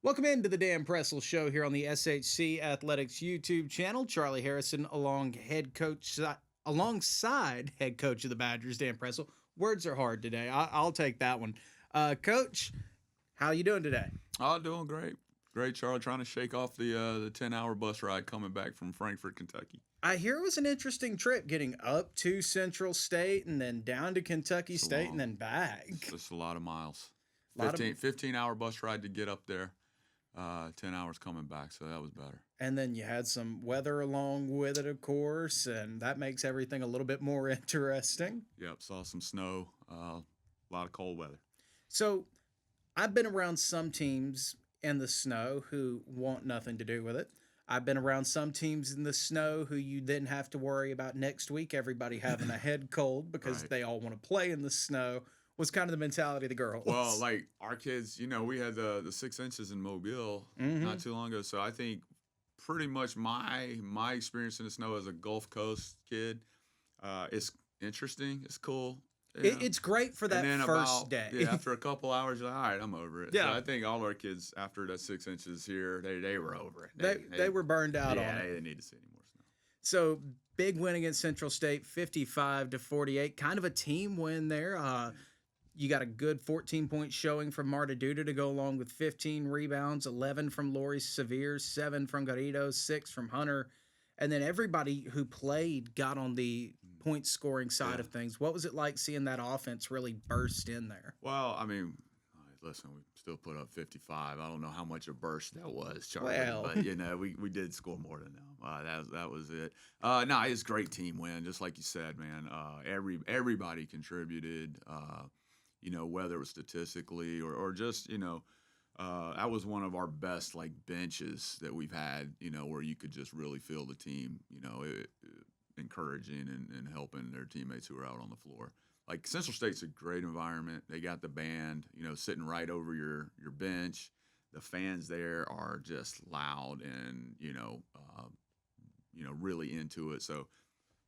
Welcome into the Dan Presel Show here on the SHC Athletics YouTube channel. Charlie Harrison alongside head coach of the Badgers, Dan Presel. Words are hard today. I'll take that one. Coach, how you doing today? Oh, doing great. Great, Charlie. Trying to shake off the 10-hour bus ride coming back from Frankfort, Kentucky. I hear it was an interesting trip getting up to Central State and then down to Kentucky State and then back. It's a lot of miles. 15-hour bus ride to get up there. 10 hours coming back, so that was better. And then you had some weather along with it, of course, and that makes everything a little bit more interesting. Yep, saw some snow, a lot of cold weather. So I've been around some teams in the snow who want nothing to do with it. I've been around some teams in the snow who you then have to worry about next week everybody having a head cold because they all want to play in the snow. Was kind of the mentality of the girls. Well, like our kids, we had the 6 inches in Mobile not too long ago. So I think pretty much my experience in the snow as a Gulf Coast kid, it's interesting. It's cool. It's great for that first day. Yeah, after a couple hours, you're like, all right, I'm over it. Yeah. So I think all our kids after that 6 inches here, they were over it. They were burned out on it. Yeah, they didn't need to see any more snow. So big win against Central State, 55-48. Kind of a team win there. You got a good 14-point showing from Marta Duda to go along with 15 rebounds, 11 from Lori Severe, 7 from Garrido, 6 from Hunter. And then everybody who played got on the point scoring side of things. What was it like seeing that offense really burst in there? Well, I mean, listen, we still put up 55. I don't know how much a burst that was, Charlie. Well. But, we did score more than them. That was it. No, it's a great team win, just like you said, man. Everybody contributed. Whether it was statistically or just, that was one of our best, benches that we've had, where you could just really feel the team, encouraging and helping their teammates who are out on the floor. Like, Central State's a great environment. They got the band, sitting right over your bench. The fans there are just loud and, really into it. So,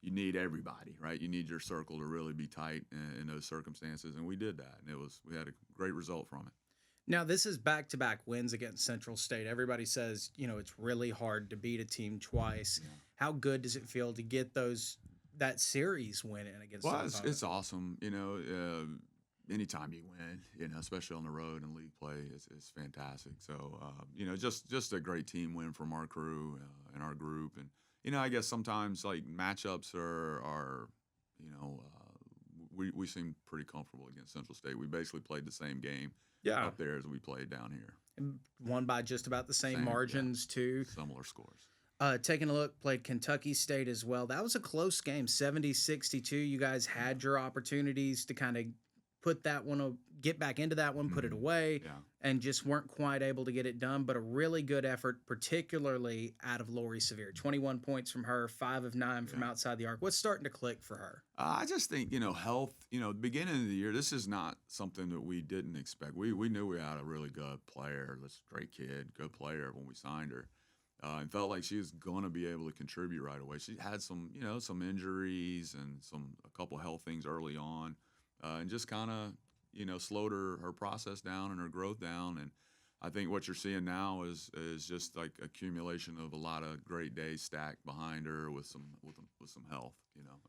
you need everybody, right? You need your circle to really be tight in those circumstances, and we did that, and we had a great result from it. Now, this is back-to-back wins against Central State. Everybody says, it's really hard to beat a team twice. Yeah. How good does it feel to get that series winning against? Well, it's awesome. Anytime you win, especially on the road in league play, it's fantastic. So, just a great team win from our crew and our group, and. I guess sometimes matchups are we seem pretty comfortable against Central State. We basically played the same game up there as we played down here. And won by just about the same margins too. Similar scores. Taking a look, played Kentucky State as well. That was a close game, 70-62. You guys had your opportunities to kind of put that one, get back into that one, put it away, and just weren't quite able to get it done. But a really good effort, particularly out of Lori Severe. 21 points from her, 5 of 9 from outside the arc. What's starting to click for her? I just think, health, the beginning of the year, this is not something that we didn't expect. We knew we had a really good player, this great kid, good player when we signed her. And felt like she was going to be able to contribute right away. She had some injuries and a couple health things early on. And just kind of, slowed her process down and her growth down. And I think what you're seeing now is just like accumulation of a lot of great days stacked behind her with some health,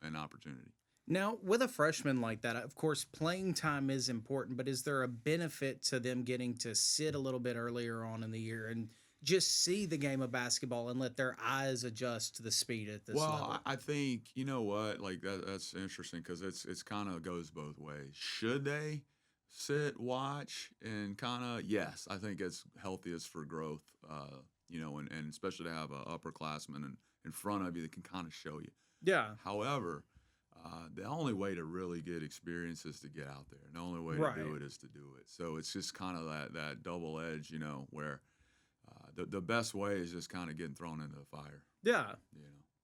and opportunity. Now, with a freshman like that, of course, playing time is important, but is there a benefit to them getting to sit a little bit earlier on in the year and just see the game of basketball and let their eyes adjust to the speed at this level? Well, I think, you know what, that's interesting because it's kind of goes both ways. Should they sit, watch, and kind of, yes, I think it's healthiest for growth, and especially to have an upperclassman in front of you that can kind of show you. Yeah. However, the only way to really get experience is to get out there. And the only way to do it is to do it. So it's just kind of that double edge, where the best way is just kind of getting thrown into the fire. Yeah.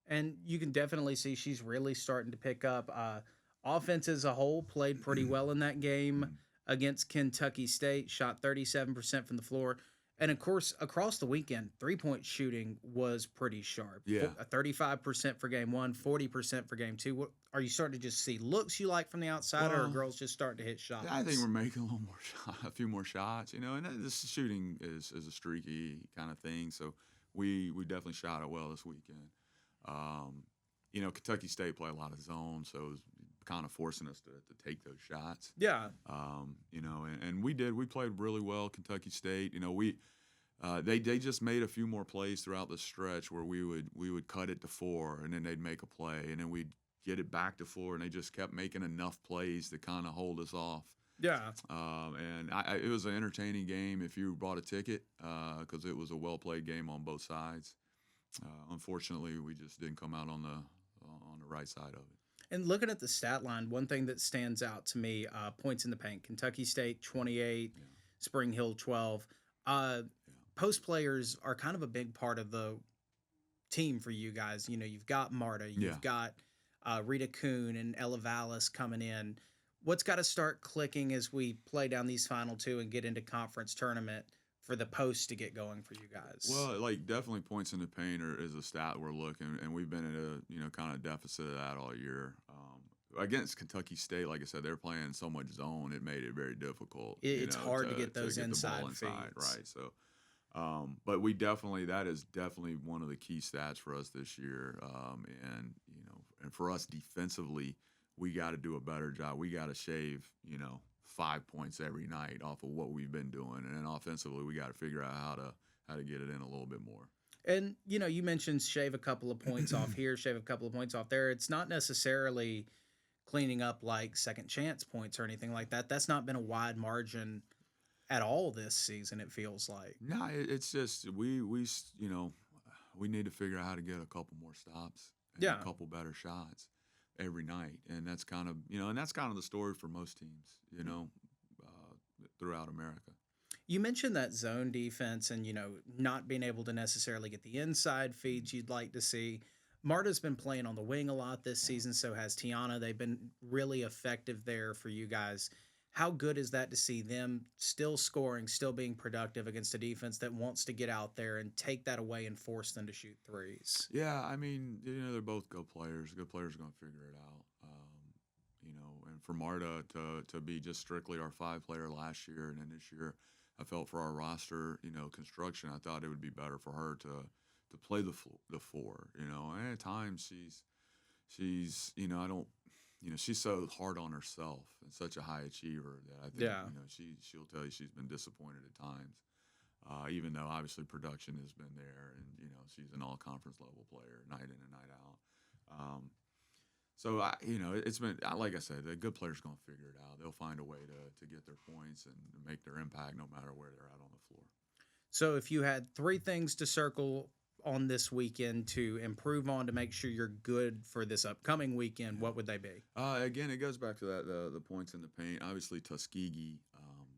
And you can definitely see she's really starting to pick up. Offense as a whole played pretty well in that game against Kentucky State, shot 37% from the floor. And of course, across the weekend, 3-point shooting was pretty sharp. Yeah. 35% for game one, 40% for game two. What are you starting to just see looks you like from the outside, or are Well, girls just starting to hit yeah, I think we're shots? making a little more a few more shots, and this shooting is a streaky kind of thing. So we definitely shot it well this weekend. Um, Kentucky State play a lot of zone, so it was kind of forcing us to take those shots. Yeah, And we did. We played really well. Kentucky State. They just made a few more plays throughout the stretch where we would cut it to 4, and then they'd make a play, and then we'd get it back to 4, and they just kept making enough plays to kind of hold us off. yeah. It was an entertaining game if you bought a ticket because it was a well played game on both sides. Unfortunately, we just didn't come out on the right side of it. And looking at the stat line, one thing that stands out to me: points in the paint. Kentucky State 28, Yeah. Spring Hill 12. Uh, Yeah. Post players are kind of a big part of the team for you guys. You've got Marta, Yeah. you've got Rita Kuhn and Ella Vallis coming in. What's got to start clicking as we play down these final two and get into conference tournament for the post to get going for you guys? Well, like definitely points in the paint is a stat we're looking, and we've been at a kind of deficit of that all year. Against Kentucky State, like I said, they're playing so much zone; it made it very difficult. It's hard to get those the inside ball feeds. right? So, but that is definitely one of the key stats for us this year. And for us defensively, we got to do a better job. We got to shave 5 points every night off of what we've been doing, and then offensively, we got to figure out how to get it in a little bit more. And you mentioned shave a couple of points off here, shave a couple of points off there. It's not necessarily cleaning up like second chance points or anything like that. That's not been a wide margin at all this season, it feels like. No, it's just we need to figure out how to get a couple more stops and Yeah. a couple better shots every night, and that's kind of the story for most teams, throughout America. You mentioned that zone defense and, not being able to necessarily get the inside feeds you'd like to see. Marta's been playing on the wing a lot this season, so has Tiana. They've been really effective there for you guys. How good is that to see them still scoring, still being productive against a defense that wants to get out there and take that away and force them to shoot threes? Yeah, I mean, they're both good players. Good players are going to figure it out. And for Marta to be just strictly our 5 player last year, and then this year, I felt for our roster, construction, I thought it would be better for her to play the 4. And at times she's I don't. She's so hard on herself and such a high achiever that I think Yeah. she'll tell you she's been disappointed at times. Even though obviously production has been there, and she's an all-conference level player, night in and night out. So it's been like I said, the good players going to figure it out. They'll find a way to get their points and make their impact no matter where they're at on the floor. So if you had 3 things to circle on this weekend to improve on to make sure you're good for this upcoming weekend, what would they be? Again, it goes back to that the points in the paint. Obviously, Tuskegee,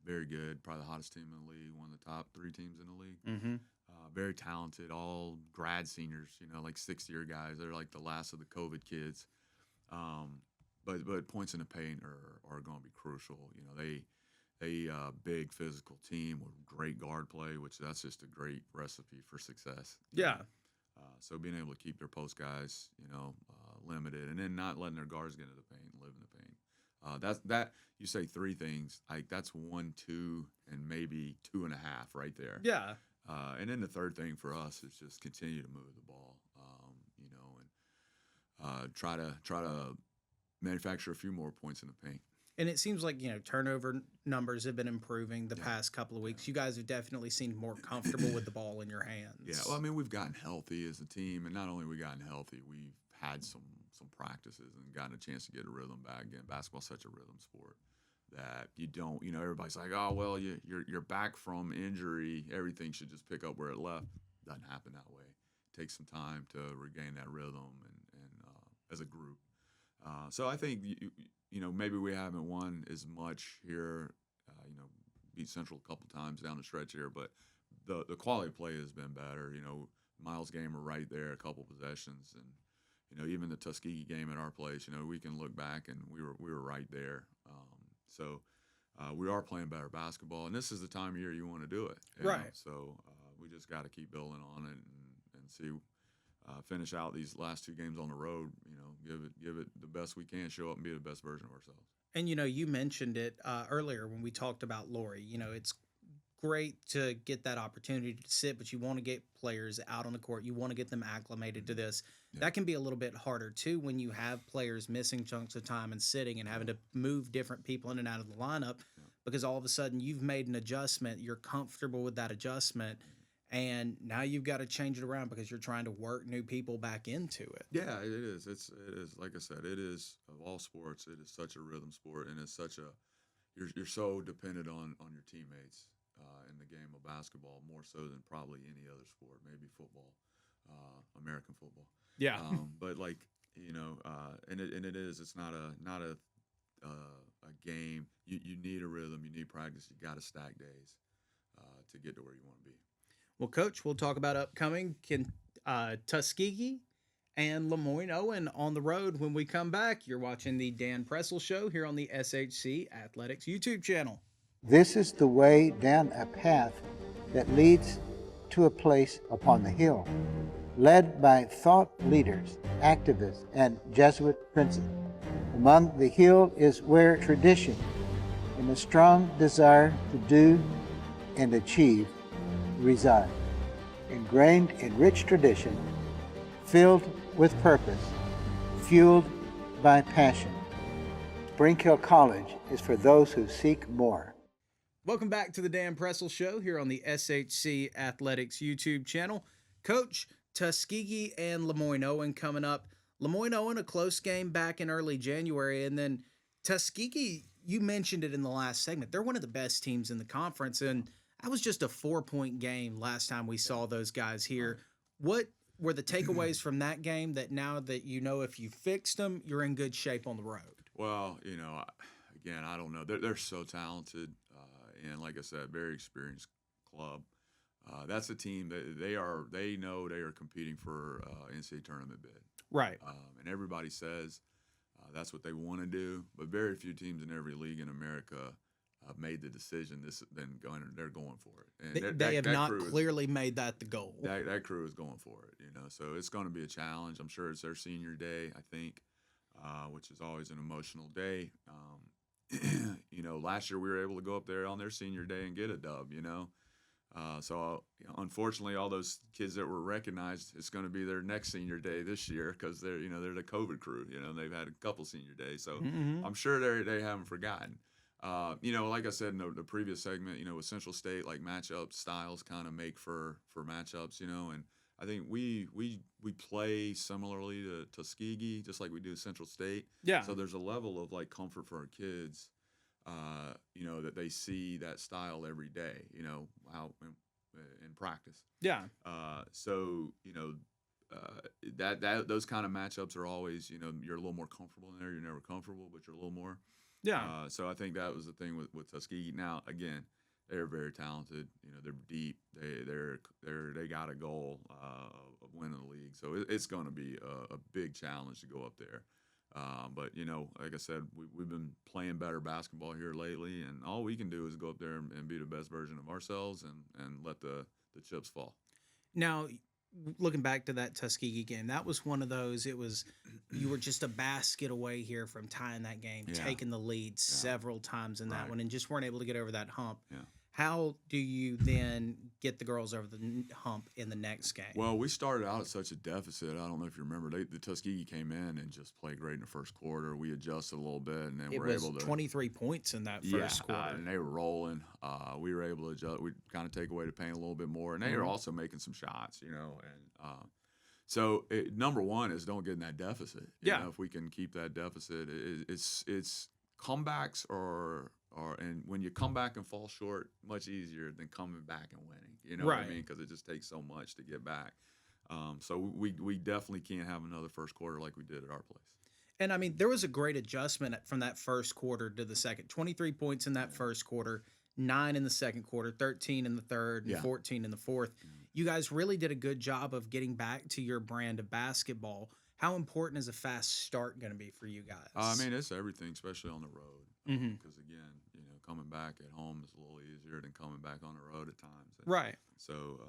very good, probably the hottest team in the league, one of the top 3 teams in the league. Mm-hmm. Very talented, all grad seniors, like 6th-year guys. They're like the last of the COVID kids. But points in the paint are going to be crucial. They big physical team with great guard play, which that's just a great recipe for success. Yeah. So being able to keep their post guys, limited, and then not letting their guards get into the paint and live in the paint. That you say 3 things, like that's 1, 2, and maybe 2.5 right there. Yeah. And then the third thing for us is just continue to move the ball, and try to manufacture a few more points in the paint. And it seems like, turnover numbers have been improving the past couple of weeks. You guys have definitely seemed more comfortable with the ball in your hands. Yeah, well, I mean, we've gotten healthy as a team, and not only have we gotten healthy, we've had some practices and gotten a chance to get a rhythm back. Again, basketball's such a rhythm sport that you don't, everybody's like, oh, well, you're back from injury, everything should just pick up where it left. Doesn't happen that way. It takes some time to regain that rhythm and as a group. So I think maybe we haven't won as much here. Beat Central a couple times down the stretch here, but the quality of play has been better. Miles Gamer right there, a couple possessions, and even the Tuskegee game at our place. We can look back and we were right there. So we are playing better basketball, and this is the time of year you want to do it. Right. So we just got to keep building on it and see. Finish out these last 2 games on the road. Give it the best we can. Show up and be the best version of ourselves. And you mentioned it earlier when we talked about Lori. It's great to get that opportunity to sit, but you want to get players out on the court. You want to get them acclimated to this. Yeah. That can be a little bit harder too when you have players missing chunks of time and sitting and having to move different people in and out of the lineup because all of a sudden you've made an adjustment. You're comfortable with that adjustment. And now you've got to change it around because you're trying to work new people back into it. Yeah, it is. It is like I said. It is of all sports. It is such a rhythm sport, and it's such a you're so dependent on your teammates in the game of basketball more so than probably any other sport, maybe football, American football. Yeah. But and it is. It's not a game. You need a rhythm. You need practice. You got to stack days to get to where you want to be. Well, Coach, we'll talk about upcoming Tuskegee and Lemoyne Owen on the road when we come back. You're watching the Dan Presel Show here on the SHC Athletics YouTube channel. This is the way down a path that leads to a place upon the hill, led by thought leaders, activists, and Jesuit princes. Among the hill is where tradition and a strong desire to do and achieve reside, ingrained in rich tradition, filled with purpose, fueled by passion. Spring Hill College is for those who seek more. Welcome back to the Dan Presel Show here on the SHC Athletics YouTube channel. Coach, Tuskegee and Lemoyne Owen coming up. Lemoyne Owen, a close game back in early January, and then Tuskegee, you mentioned it in the last segment. They're one of the best teams in the conference, and that was just a 4-point game last time we saw those guys here. What were the takeaways from that game that now that if you fixed them, you're in good shape on the road? Well, again, I don't know. They're so talented, and like I said, very experienced club. That's a team that they know they are competing for NCAA tournament bid. Right. And everybody says that's what they want to do, but very few teams in every league in America made the decision. They're going for it. And they have not clearly made that the goal. That crew is going for it, So it's going to be a challenge. I'm sure it's their senior day, I think, which is always an emotional day. Last year we were able to go up there on their senior day and get a dub. So unfortunately, all those kids that were recognized, it's going to be their next senior day this year because they're the COVID crew. They've had a couple senior days, so I'm sure they haven't forgotten. Like I said in the previous segment, with Central State, like matchup styles kind of make for matchups, and I think we play similarly to Tuskegee, just like we do Central State. Yeah. So there's a level of like comfort for our kids, that they see that style every day, how in practice. Yeah. That those kind of matchups are always, you're a little more comfortable in there. You're never comfortable, but you're a little more. Yeah. So I think that was the thing with Tuskegee. Now, again, they're very talented. They're deep. They got a goal of winning the league. So it's going to be a big challenge to go up there. But like I said, we've been playing better basketball here lately, and all we can do is go up there and be the best version of ourselves and let the chips fall. Now, looking back to that Tuskegee game, that was one of those. You were just a basket away here from tying that game, taking the lead several times in that one, and just weren't able to get over that hump. Yeah. How do you then get the girls over the hump in the next game? Well, we started out at such a deficit. I don't know if you remember. The Tuskegee came in and just played great in the first quarter. We adjusted a little bit, and then we were able to 23 points in that first quarter. And they were rolling. We were able to adjust. We kind of take away the pain a little bit more, and they were also making some shots, And so number one is don't get in that deficit. You know, if we can keep that deficit, it's comebacks and when you come back and fall short, much easier than coming back and winning. You know what I mean? Because it just takes so much to get back. So we definitely can't have another first quarter like we did at our place. And, I mean, there was a great adjustment from that first quarter to the second. 23 points in that first quarter, 9 in the second quarter, 13 in the third, and 14 in the fourth. You guys really did a good job of getting back to your brand of basketball. How important is a fast start going to be for you guys? I mean, it's everything, especially on the road. Because, again, coming back at home is a little easier than coming back on the road at times. And Right. so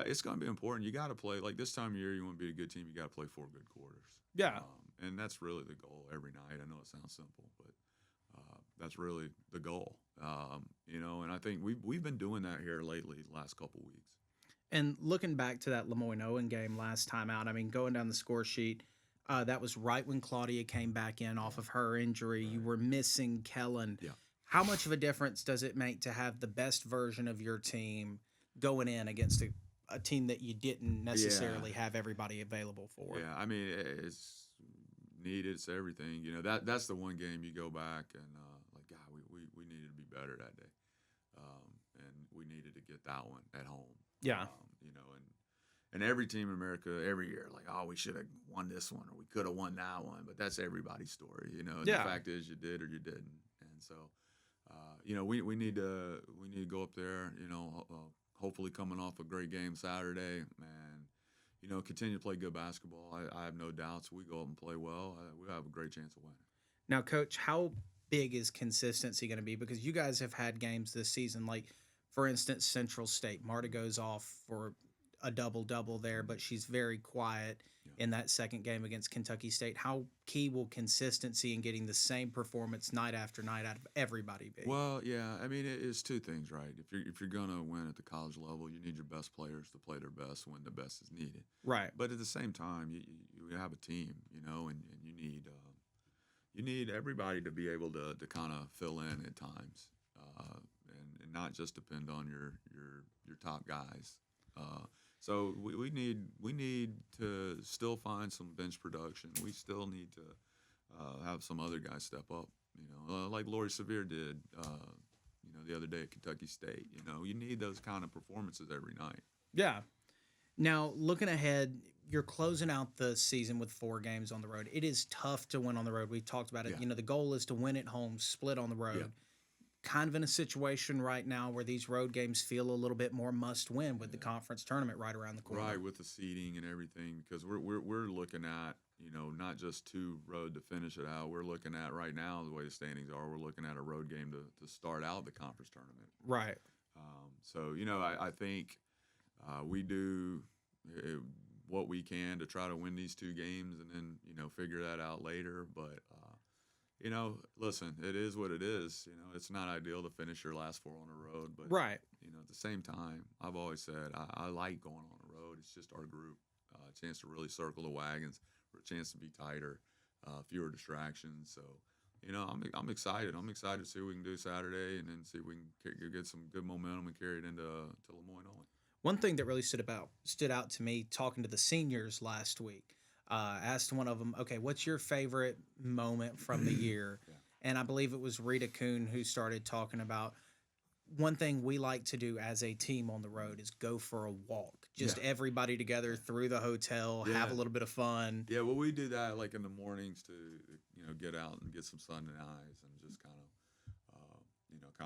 it's going to be important. You got to play like this time of year. You want to be a good team. You got to play 4 good quarters. Yeah. And that's really the goal every night. I know it sounds simple, but that's really the goal. And I think we've been doing that here lately, the last couple weeks. And looking back to that Lemoyne Owen game last time out, I mean, going down the score sheet, that was right when Claudia came back in off of her injury. You were missing Kellen. Yeah. How much of a difference does it make to have the best version of your team going in against a team that you didn't necessarily have everybody available for? Yeah, I mean, it's needed. It's everything. That's the one game you go back and like, God, we needed to be better that day. And we needed to get that one at home. Yeah. And every team in America every year, like, oh, we should have won this one or we could have won that one. But that's everybody's story, And the fact is you did or you didn't. And so, we need to go up there, hopefully coming off a great game Saturday and, continue to play good basketball. I have no doubts. We go up and play well. We have a great chance of winning. Now, Coach, how big is consistency going to be? Because you guys have had games this season, like, for instance, Central State. Marta goes off for a double-double there, but she's very quiet in that second game against Kentucky State. How key will consistency in getting the same performance night after night out of everybody be? Well, yeah, I mean, it's two things, right? If you're gonna win at the college level, you need your best players to play their best when the best is needed. Right. But at the same time, you have a team, and you need everybody to be able to kind of fill in at times, and not just depend on your top guys. So we need to still find some bench production. We still need to have some other guys step up. Like Lori Severe did. The other day at Kentucky State. You need those kind of performances every night. Yeah. Now, looking ahead, you're closing out the season with 4 games on the road. It is tough to win on the road. We talked about it. Yeah. The goal is to win at home, split on the road. Yeah. Kind of in a situation right now where these road games feel a little bit more must-win with the conference tournament right around the corner. Right, with the seeding and everything, because we're looking at not just 2 road to finish it out. We're looking at right now the way the standings are. We're looking at a road game to start out the conference tournament. Right. So I think we do what we can to try to win these 2 games and then figure that out later, but. Listen, it is what it is. It's not ideal to finish your last 4 on the road, but right. At the same time, I've always said I like going on the road. It's just our group, a chance to really circle the wagons, for a chance to be tighter, fewer distractions. So, I'm excited. I'm excited to see what we can do Saturday, and then see if we can get some good momentum and carry it into Lemoyne Owen. One thing that really stood out to me talking to the seniors last week. Asked one of them, okay, what's your favorite moment from the year? Yeah. And I believe it was Rita Kuhn who started talking about one thing we like to do as a team on the road is go for a walk. Just everybody together through the hotel, have a little bit of fun. Yeah, well, we do that like in the mornings to, get out and get some sun in the eyes and just kind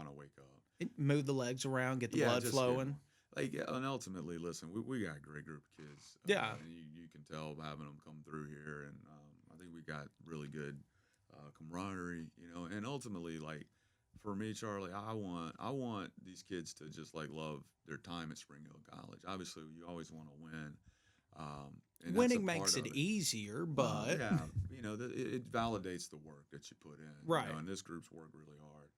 of wake up. Move the legs around, get the blood flowing. And ultimately, listen, we got a great group of kids. Yeah. And you can tell having them come through here. And I think we got really good camaraderie, And ultimately, like, for me, Charlie, I want these kids to just, like, love their time at Spring Hill College. Obviously, you always want to win. And winning makes it easier, but... it validates the work that you put in. Right. And this group's worked really hard.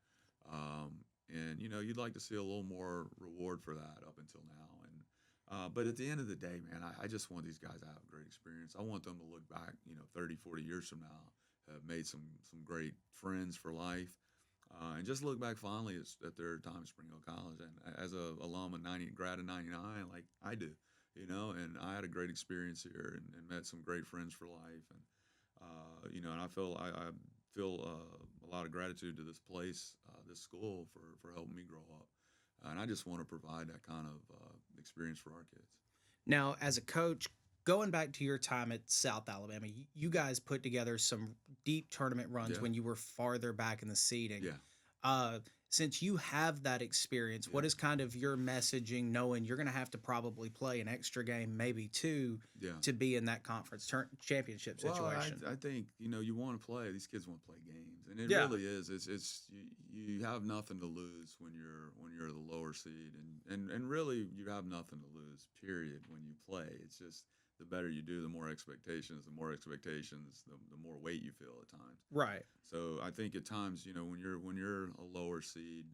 And you'd like to see a little more reward for that up until now. And but at the end of the day, man, I just want these guys to have a great experience. I want them to look back, 30, 40 years from now, have made some great friends for life, and just look back fondly at their time at Spring Hill College. And as a alum of grad of '99, like I do, and I had a great experience here and met some great friends for life. And and I feel a lot of gratitude to this place, this school for helping me grow up. And I just want to provide that kind of experience for our kids. Now, as a coach, going back to your time at South Alabama, you guys put together some deep tournament runs when you were farther back in the seeding. Yeah. Since you have that experience, what Yeah. is kind of your messaging knowing you're going to have to probably play an extra game, maybe two, Yeah. to be in that conference championship Well, situation? I think you want to play. These kids want to play games, and it Yeah. really is. It's you have nothing to lose when you're the lower seed, and really you have nothing to lose. Period. When you play, it's just the better you do, the more expectations. The more weight you feel at times. Right. So I think at times, when you're a lower seed,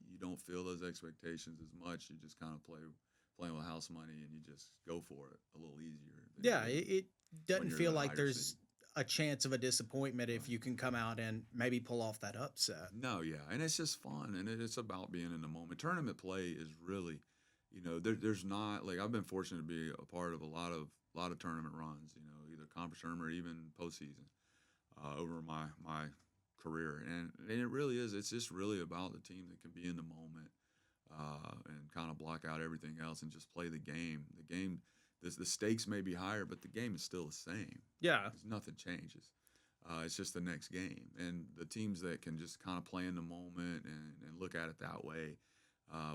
you don't feel those expectations as much. You just kind of playing with house money, and you just go for it a little easier. Yeah. It When doesn't you're feel the like higher there's seed. a chance of a disappointment if you can come out and maybe pull off that upset. No, yeah, and it's just fun, and it's about being in the moment. Tournament play is really, there's not like I've been fortunate to be a part of a lot of tournament runs. Either conference tournament or even postseason over my career, and it really is. It's just really about the team that can be in the moment and kind of block out everything else and just play the game. The game, the stakes may be higher, but the game is still the same. Yeah. Nothing changes. It's just the next game. And the teams that can just kind of play in the moment and look at it that way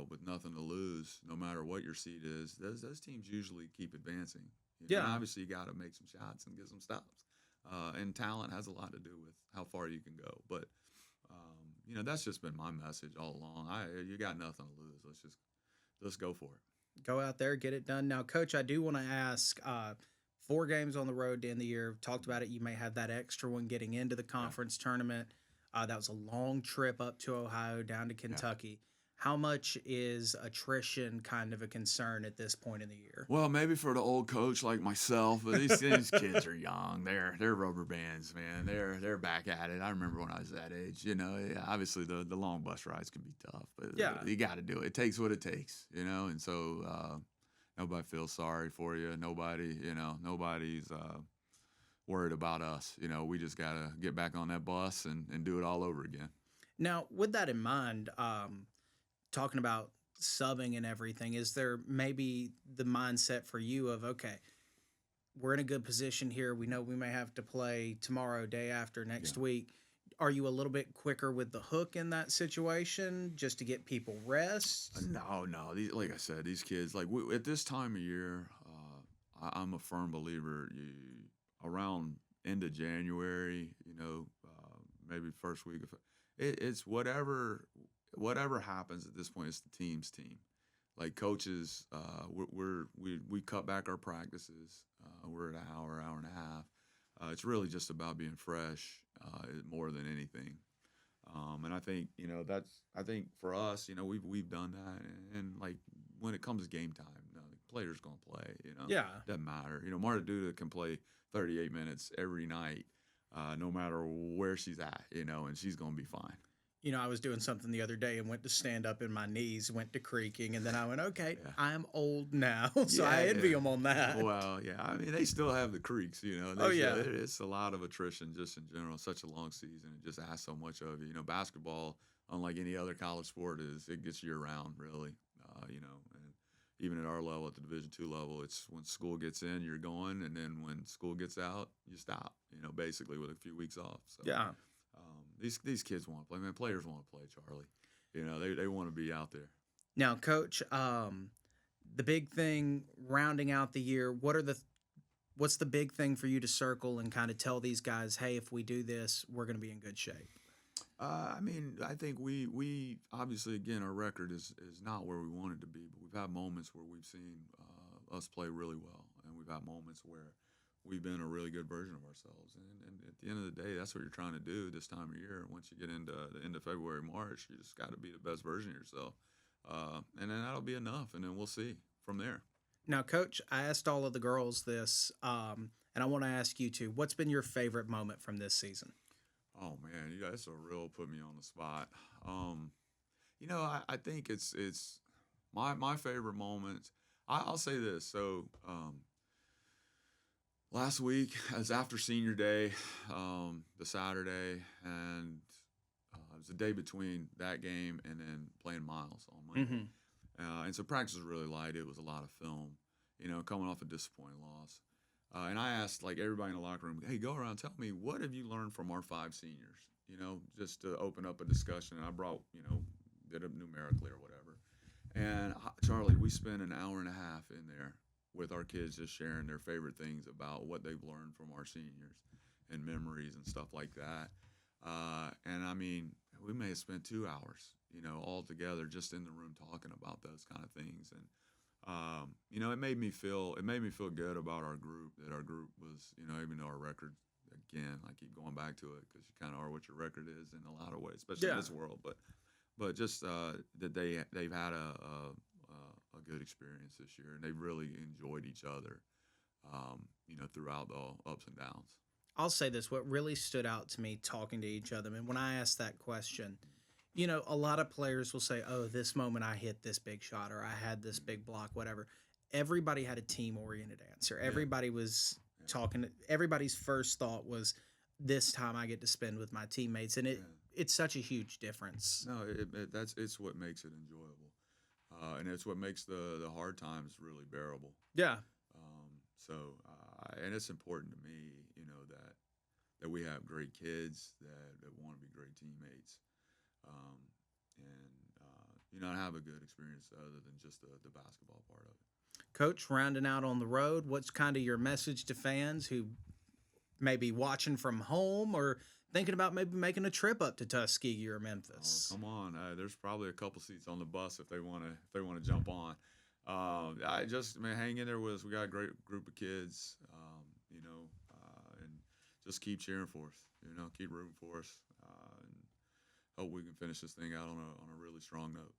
with nothing to lose, no matter what your seed is, those teams usually keep advancing. Yeah. And obviously, you got to make some shots and get some stops. And talent has a lot to do with how far you can go. But, that's just been my message all along. You got nothing to lose. Let's go for it. Go out there, get it done. Now, Coach, I do want to ask 4 games on the road to end the year. Talked about it. You may have that extra one getting into the conference tournament. That was a long trip up to Ohio, down to Kentucky. How much is attrition kind of a concern at this point in the year? Well, maybe for the old coach like myself, but these kids are young. They're rubber bands, man. They're back at it. I remember when I was that age. Obviously the long bus rides can be tough, but you got to do it. It takes what it takes, and so nobody feels sorry for you. Nobody's worried about us. We just got to get back on that bus and do it all over again. Now, with that in mind, talking about subbing and everything, is there maybe the mindset for you of, okay, we're in a good position here. We know we may have to play tomorrow, day after, next week. Are you a little bit quicker with the hook in that situation just to get people rest? No. Like I said, these kids, like at this time of year, I'm a firm believer. Around end of January, maybe first week of it's whatever happens at this point. It's the team's team. Like coaches, we cut back our practices. We're at an hour and a half. It's really just about being fresh more than anything. And I think I think for us, we've done that. And like when it comes to game time, the player's gonna play. Doesn't matter. Marta Duda can play 38 minutes every night, no matter where she's at. And she's gonna be fine. I was doing something the other day and went to stand up and my knees went to creaking. And then I went, okay, I'm old now. So I envy them on that. Well, yeah. I mean, they still have the creaks, It's a lot of attrition just in general. Such a long season. It just asks so much of you. Basketball, unlike any other college sport, it gets year round, really. And even at our level, at the Division II level, it's when school gets in, you're going. And then when school gets out, you stop, basically with a few weeks off. So, yeah. These kids want to play. Man, players want to play, Charlie. They want to be out there. Now, Coach, the big thing rounding out the year, what's the big thing for you to circle and kind of tell these guys, hey, if we do this, we're going to be in good shape? I think we obviously, again, our record is not where we want it to be, but we've had moments where we've seen us play really well, and we've had moments where we've been a really good version of ourselves. And at the end of the day, that's what you're trying to do this time of year. Once you get into the end of February, March, you just got to be the best version of yourself. And then that'll be enough, and then we'll see from there. Now, Coach, I asked all of the girls this, and I want to ask you too. What's been your favorite moment from this season? Oh, man, you guys are real put me on the spot. I think it's my favorite moments. I'll say this. So last week, as after senior day, the Saturday, and it was the day between that game and then playing Miles on Monday. Mm-hmm. And so practice was really light. It was a lot of film, coming off a disappointing loss. And I asked, like, everybody in the locker room, hey, go around, tell me, what have you learned from our 5 seniors? just to open up a discussion. And I brought, did it numerically or whatever. And Charlie, we spent an hour and a half in there with our kids just sharing their favorite things about what they've learned from our seniors and memories and stuff like that. And I mean, we may have spent 2 hours, all together just in the room talking about those kind of things. And it made me feel good about our group, that our group was, even though our record, again, I keep going back to it because you kind of are what your record is in a lot of ways, especially in this world. But just that they've had a good experience this year, and they've really enjoyed each other, throughout the ups and downs. I'll say this: what really stood out to me talking to each other, and when I asked that question, a lot of players will say, "Oh, this moment I hit this big shot, or I had this big block, whatever." Everybody had a team-oriented answer. Everybody was talking. Everybody's first thought was, "This time I get to spend with my teammates," and it's such a huge difference. No, it's what makes it enjoyable, and it's what makes the hard times really bearable. Yeah. And it's important to me, that we have great kids that want to be great teammates, and have a good experience other than just the basketball part of it. Coach, rounding out on the road, what's kind of your message to fans who may be watching from home or thinking about maybe making a trip up to Tuskegee or Memphis? Oh, come on! There's probably a couple seats on the bus if they want to jump on. Hang in there with us. We got a great group of kids, and just keep cheering for us. Keep rooting for us, and hope we can finish this thing out on a really strong note.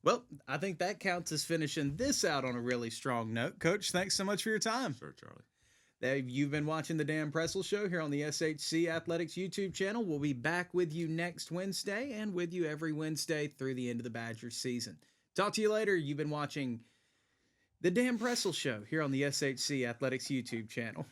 Well, I think that counts as finishing this out on a really strong note. Coach, thanks so much for your time. Sure, Charlie. You've been watching the Dan Presel Show here on the SHC Athletics YouTube channel. We'll be back with you next Wednesday and with you every Wednesday through the end of the Badgers season. Talk to you later. You've been watching the Dan Presel Show here on the SHC Athletics YouTube channel.